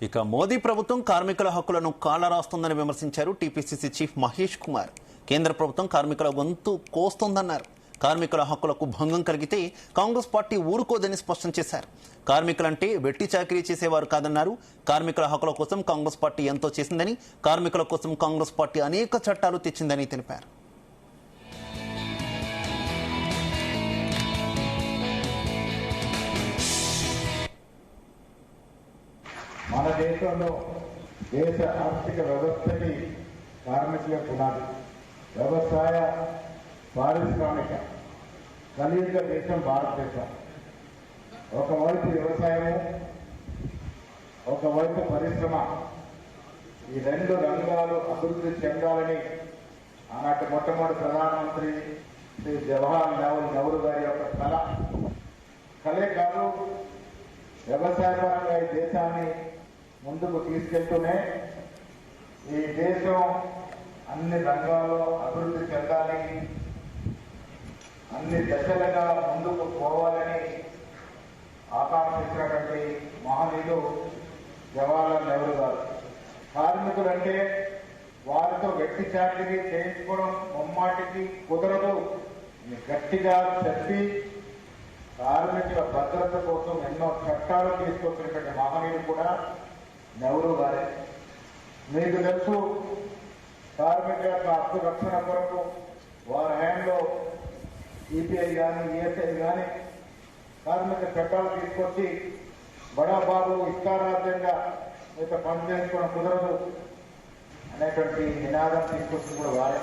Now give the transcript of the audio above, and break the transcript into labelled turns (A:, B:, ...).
A: ఇక మోదీ ప్రభుత్వం కార్మికుల హక్కులను కాలరాస్తోందని విమర్శించారు టీపీసీసీ చీఫ్ మహేష్ కుమార్. కేంద్ర ప్రభుత్వం కార్మికుల గొంతు కోస్తోందన్నారు. కార్మికుల హక్కులకు భంగం కలిగితే కాంగ్రెస్ పార్టీ ఊరుకోదని స్పష్టం చేశారు. కార్మికులంటే వెట్టి చాకిరీ చేసేవారు కాదన్నారు. కార్మికుల హక్కుల కోసం కాంగ్రెస్ పార్టీ ఎంతో చేసిందని, కార్మికుల కోసం కాంగ్రెస్ పార్టీ అనేక చట్టాలు తెచ్చిందని తెలిపారు.
B: మన దేశంలో దేశ ఆర్థిక వ్యవస్థకి కార్మికులే పునాది. వ్యవసాయ పారిశ్రామిక కలియుగ దేశం భారతదేశం. ఒకవైపు వ్యవసాయము, ఒకవైపు పరిశ్రమ, ఈ రెండు రంగాలు అభివృద్ధి చెందాలని ఆనాటి మొట్టమొదటి ప్రధానమంత్రి శ్రీ జవహర్లాల్ నెహ్రూ గారి యొక్క కలే కాదు, వ్యవసాయపరంగా ఈ దేశాన్ని ముందుకు తీసుకెళ్తూనే ఈ దేశం అన్ని రంగాల్లో అభివృద్ధి చెందాలి, అన్ని దశలుగా ముందుకు పోవాలని ఆకాంక్షించినటువంటి మహనీయుడు జవహర్లాల్ నెహ్రూ గారు. కార్మికులంటే వారితో వెట్టి చాకిరీ చేయించుకోవడం ముమ్మాటికి కుదరదు, గట్టిగా చెప్పి కార్మికుల భద్రత కోసం ఎన్నో చట్టాలు తీసుకొచ్చినటువంటి మహనీయుడు కూడా నెహ్రూ గారే. మీకు తెలుసు, కార్మికుల యొక్క హక్కు రక్షణ కొరకు వారి హయాంలో ఈపీఐ కానీ ఈఎస్ఐ కానీ కార్మిక చట్టాలు తీసుకొచ్చి బడాబాబు ఇష్టారాజ్యంగా మీతో పని చేసుకోవడం కుదరదు అనేటువంటి నినాదం తీసుకొచ్చి కూడా వారే.